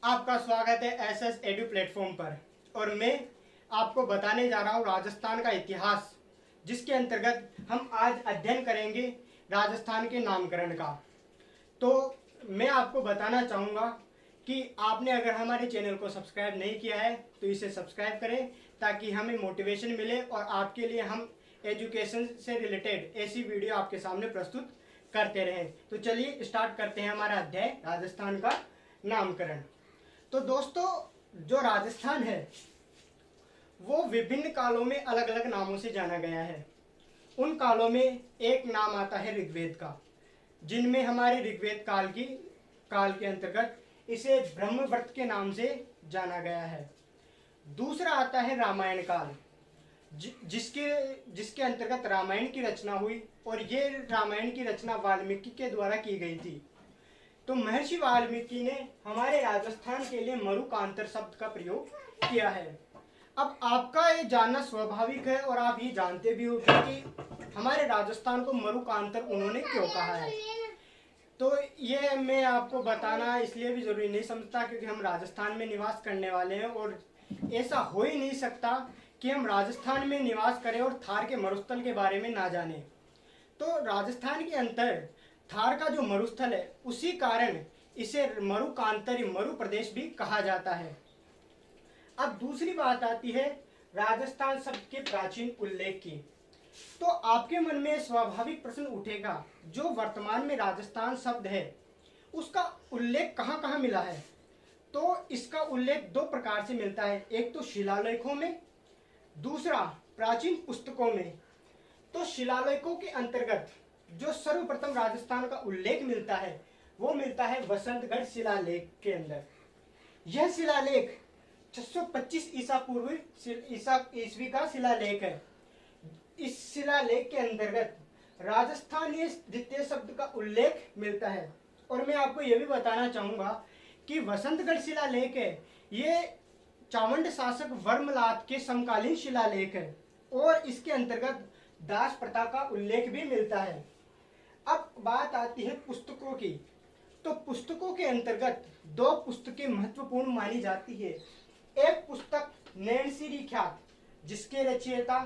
आपका स्वागत है एसएस एडू प्लेटफॉर्म पर। और मैं आपको बताने जा रहा हूँ राजस्थान का इतिहास, जिसके अंतर्गत हम आज अध्ययन करेंगे राजस्थान के नामकरण का। तो मैं आपको बताना चाहूँगा कि आपने अगर हमारे चैनल को सब्सक्राइब नहीं किया है तो इसे सब्सक्राइब करें, ताकि हमें मोटिवेशन मिले और आपके लिए हम एजुकेशन से रिलेटेड ऐसी वीडियो आपके सामने प्रस्तुत करते रहें। तो चलिए स्टार्ट करते हैं हमारा अध्याय राजस्थान का नामकरण। तो दोस्तों, जो राजस्थान है वो विभिन्न कालों में अलग अलग नामों से जाना गया है। उन कालों में एक नाम आता है ऋग्वेद का, जिनमें हमारे ऋग्वेद काल के अंतर्गत इसे ब्रह्मवर्त के नाम से जाना गया है। दूसरा आता है रामायण काल, जिसके अंतर्गत रामायण की रचना हुई, और ये रामायण की रचना वाल्मीकि के द्वारा की गई थी। तो महर्षि वाल्मीकि ने हमारे राजस्थान के लिए मरुकांतर शब्द का प्रयोग किया है। अब आपका ये जानना स्वाभाविक है और आप ये जानते भी होंगे कि हमारे राजस्थान को मरुकांतर उन्होंने क्यों कहा है। तो ये मैं आपको बताना इसलिए भी जरूरी नहीं समझता, क्योंकि हम राजस्थान में निवास करने वाले हैं और ऐसा हो ही नहीं सकता कि हम राजस्थान में निवास करें और थार के मरुस्थल के बारे में ना जाने। तो राजस्थान के अंतर थार का जो मरुस्थल है, उसी कारण इसे मरुकांतरी मरु प्रदेश भी कहा जाता है। अब दूसरी बात आती है राजस्थान शब्द के प्राचीन उल्लेख की। तो आपके मन में स्वाभाविक प्रश्न उठेगा, जो वर्तमान में राजस्थान शब्द है उसका उल्लेख कहाँ कहाँ मिला है। तो इसका उल्लेख दो प्रकार से मिलता है, एक तो शिलालेखों में, दूसरा प्राचीन पुस्तकों में। तो शिलालेखों के अंतर्गत जो सर्वप्रथम राजस्थान का उल्लेख मिलता है वो मिलता है वसंतगढ़ शिलालेख के अंदर। यह शिलालेख 625 ईस्वी का शिलालेख है। इस शिलालेख के अंतर्गत राजस्थानीय द्वितीय शब्द का उल्लेख मिलता है। और मैं आपको यह भी बताना चाहूंगा कि वसंतगढ़ शिलालेख है ये चावंड शासक वर्मलात के समकालीन शिलालेख है, और इसके अंतर्गत दास प्रथा का उल्लेख भी मिलता है। अब बात आती है पुस्तकों की। तो पुस्तकों के अंतर्गत दो पुस्तकें महत्वपूर्ण मानी जाती है। एक पुस्तक नैनसी ख्यात, जिसके रचयिता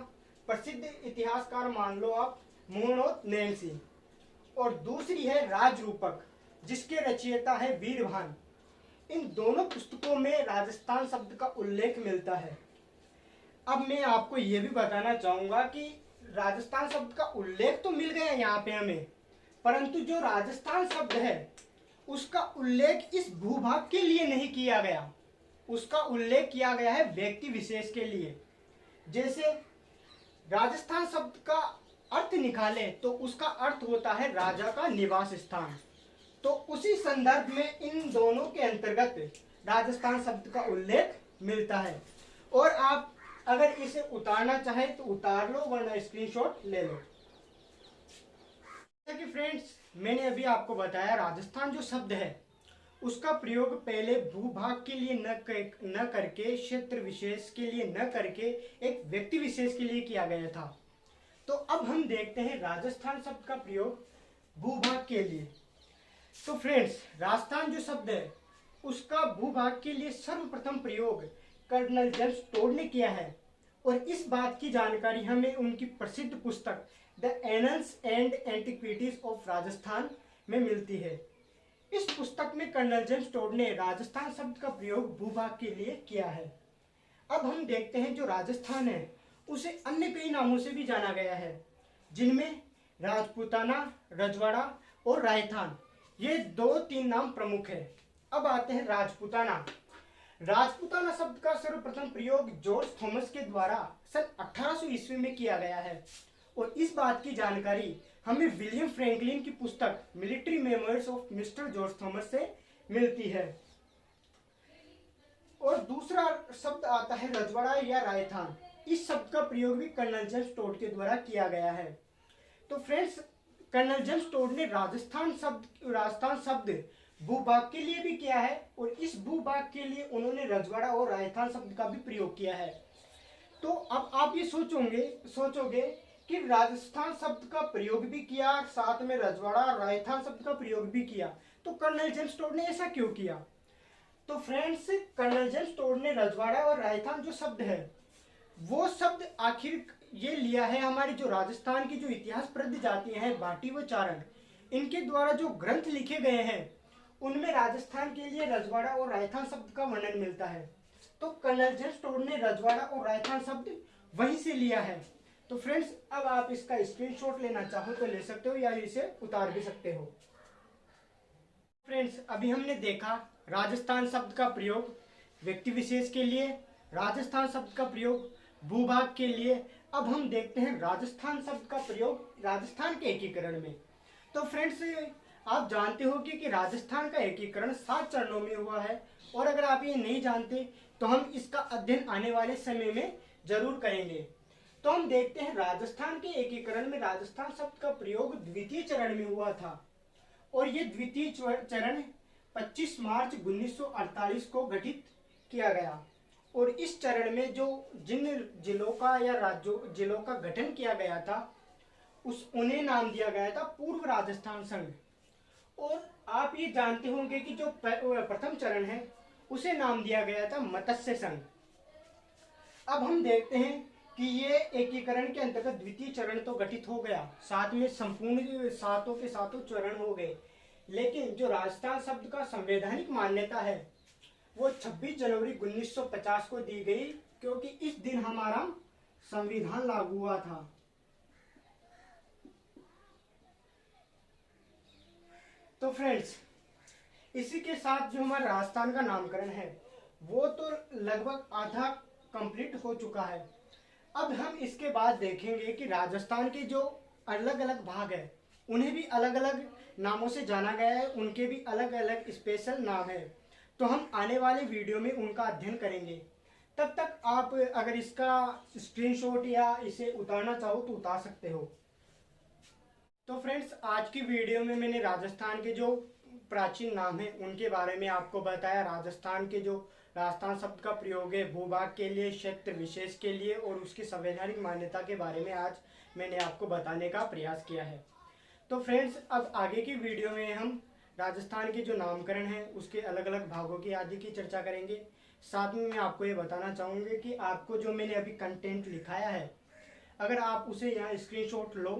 प्रसिद्ध इतिहासकार मान लो आप मोहनोद नैनसी, और दूसरी है राजरूपक, जिसके रचयिता है वीरभान। इन दोनों पुस्तकों में राजस्थान शब्द का उल्लेख मिलता है। अब मैं आपको यह भी बताना चाहूंगा कि राजस्थान शब्द का उल्लेख तो मिल गया यहाँ पे हमें, परंतु जो राजस्थान शब्द है उसका उल्लेख इस भूभाग के लिए नहीं किया गया, उसका उल्लेख किया गया है व्यक्ति विशेष के लिए। जैसे राजस्थान शब्द का अर्थ निकाले तो उसका अर्थ होता है राजा का निवास स्थान। तो उसी संदर्भ में इन दोनों के अंतर्गत राजस्थान शब्द का उल्लेख मिलता है। और आप अगर इसे उतारना चाहें तो उतार लो, वरना स्क्रीनशॉट ले लो। जैसा कि फ्रेंड्स मैंने अभी आपको बताया, राजस्थान जो शब्द है उसका प्रयोग पहले भूभाग के लिए न करके, क्षेत्र विशेष के लिए न करके, एक व्यक्ति विशेष के लिए किया गया था। तो अब हम देखते हैं राजस्थान शब्द का प्रयोग भूभाग के लिए। तो फ्रेंड्स, राजस्थान जो शब्द है उसका भूभाग के लिए सर्वप्रथम प्रयोग कर्नल जेम्स टोड ने किया है, और इस बात की जानकारी हमें उनकी प्रसिद्ध पुस्तक the annuls and antiquities of Rajasthan में मिलती है। इस पुस्तक में कर्नल जेम्स टोड ने राजस्थान शब्द का प्रयोग भूभाग के लिए किया है। अब हम देखते हैं जो राजस्थान है उसे अन्य कई नामों से भी जाना गया है, जिनमें राजपूताना, रजवाड़ा और रायथान, ये 2-3 नाम प्रमुख है। अब आते हैं राजपूताना। राजपूताना शब्द का सर्वप्रथम प्रयोग जॉर्ज थॉमस के द्वारा सन 1800 ईस्वी में किया गया है, और इस बात की जानकारी हमें विलियम फ्रैंकलिन की पुस्तक military memoirs of mister George Thomas से मिलती है। और दूसरा शब्द आता है रजवाड़ा या रायथान। इस शब्द का प्रयोग भी कर्नल जेम्स टोड के द्वारा किया गया है। तो फ्रेंड्स, कर्नल जेम्स टोड ने राजस्थान शब्द भूभाग के लिए भी किया है, और इस भूभाग के लिए उन्होंने रजवाड़ा और राजस्थान शब्द का भी प्रयोग किया है। तो अब आप ये सोचोगे कि राजस्थान शब्द का प्रयोग भी किया, साथ में रजवाड़ा और राजस्थान शब्द का प्रयोग भी किया, तो कर्नल जेम्स टोड ने ऐसा क्यों किया। तो फ्रेंड्स, कर्नल जेम्स टोड ने रजवाड़ा और राजस्थान जो शब्द है वो शब्द आखिर ये लिया है हमारी जो राजस्थान की जो इतिहास प्रसिद्ध जातियां हैं भाटी व चारण, इनके द्वारा जो ग्रंथ लिखे गए हैं उनमें राजस्थान के लिए रजवाड़ा और राजस्थान शब्द का वर्णन मिलता है। तो कर्नल जेम्स टोड ने रजवाड़ा और राजस्थान शब्द वहीं से लिया है। तो फ्रेंड्स, अब आप इसका स्क्रीनशॉट लेना चाहो तो ले सकते हो या इसे उतार भी सकते हो। फ्रेंड्स, अभी हमने देखा राजस्थान शब्द का प्रयोग व्यक्ति विशेष के लिए, राजस्थान शब्द का प्रयोग भूभाग के लिए। अब हम देखते हैं राजस्थान शब्द का प्रयोग राजस्थान के एकीकरण में। तो फ्रेंड्स, आप जानते हो कि राजस्थान का एकीकरण 7 चरणों में हुआ है, और अगर आप ये नहीं जानते तो हम इसका अध्ययन आने वाले समय में जरूर करेंगे। तो हम देखते हैं राजस्थान के एकीकरण में राजस्थान शब्द का प्रयोग द्वितीय चरण में हुआ था, और ये द्वितीय चरण 25 मार्च 1948 को गठित किया गया। और इस चरण में जो जिन जिलों का या राज्यों जिलों का गठन किया गया था उन्हें नाम दिया गया था पूर्व राजस्थान संघ। और आप ये जानते होंगे कि जो प्रथम चरण है उसे नाम दिया गया था मत्स्य संघ। अब हम देखते हैं कि ये एकीकरण के अंतर्गत द्वितीय चरण तो गठित हो गया, साथ में संपूर्ण सातों के सातों चरण हो गए, लेकिन जो राजस्थान शब्द का संवैधानिक मान्यता है वो 26 जनवरी 1950 को दी गई, क्योंकि इस दिन हमारा संविधान लागू हुआ था। तो फ्रेंड्स, इसी के साथ जो हमारा राजस्थान का नामकरण है वो तो लगभग आधा कंप्लीट हो चुका है। अब हम इसके बाद देखेंगे कि राजस्थान के जो अलग अलग भाग है उन्हें भी अलग अलग नामों से जाना गया है, उनके भी अलग अलग स्पेशल नाम है। तो हम आने वाले वीडियो में उनका अध्ययन करेंगे। तब तक आप अगर इसका स्क्रीनशॉट या इसे उतारना चाहो तो उतार सकते हो। तो फ्रेंड्स, आज की वीडियो में मैंने राजस्थान के जो प्राचीन नाम है उनके बारे में आपको बताया। राजस्थान के जो राजस्थान शब्द का प्रयोग है भूभाग के लिए, क्षेत्र विशेष के लिए, और उसकी संवैधानिक मान्यता के बारे में आज मैंने आपको बताने का प्रयास किया है। तो फ्रेंड्स, अब आगे की वीडियो में हम राजस्थान के जो नामकरण है उसके अलग अलग भागों की आदि की चर्चा करेंगे। साथ में मैं आपको ये बताना चाहूँगी कि आपको जो मैंने अभी कंटेंट लिखाया है अगर आप उसे यहाँ स्क्रीनशॉट लो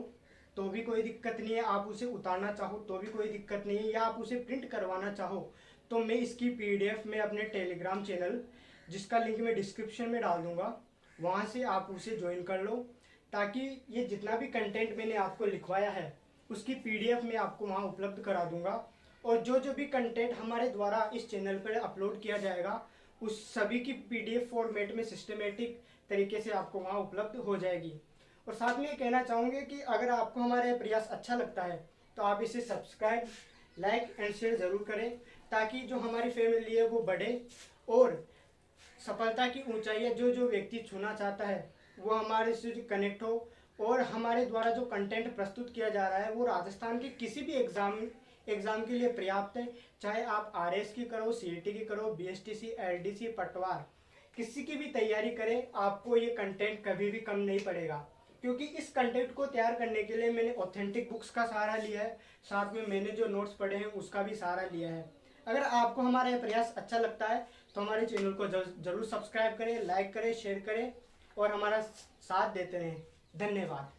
तो भी कोई दिक्कत नहीं है, आप उसे उतारना चाहो तो भी कोई दिक्कत नहीं है, या आप उसे प्रिंट करवाना चाहो तो मैं इसकी PDF में अपने टेलीग्राम चैनल, जिसका लिंक मैं डिस्क्रिप्शन में डाल दूंगा, वहाँ से आप उसे ज्वाइन कर लो, ताकि ये जितना भी कंटेंट मैंने आपको लिखवाया है उसकी PDF मैं आपको वहाँ उपलब्ध करा दूंगा। और जो भी कंटेंट हमारे द्वारा इस चैनल पर अपलोड किया जाएगा उस सभी की PDF फॉर्मेट में सिस्टमेटिक तरीके से आपको वहाँ उपलब्ध हो जाएगी। और साथ में ये कहना चाहूँगे कि अगर आपको हमारा प्रयास अच्छा लगता है तो आप इसे सब्सक्राइब, लाइक एंड शेयर ज़रूर करें, ताकि जो हमारी फैमिली है वो बढ़े और सफलता की ऊंचाइयाँ जो व्यक्ति छूना चाहता है वो हमारे से कनेक्ट हो। और हमारे द्वारा जो कंटेंट प्रस्तुत किया जा रहा है वो राजस्थान के किसी भी एग्ज़ाम के लिए पर्याप्त है, चाहे आप RS की करो, CET की करो, BSTC, LDC, पटवार, किसी की भी तैयारी करें, आपको ये कंटेंट कभी भी कम नहीं पड़ेगा। क्योंकि इस कंटेंट को तैयार करने के लिए मैंने ऑथेंटिक बुक्स का सहारा लिया है, साथ में मैंने जो नोट्स पढ़े हैं उसका भी सहारा लिया है। अगर आपको हमारा यह प्रयास अच्छा लगता है तो हमारे चैनल को जरूर सब्सक्राइब करें, लाइक करें, शेयर करें और हमारा साथ देते रहें। धन्यवाद।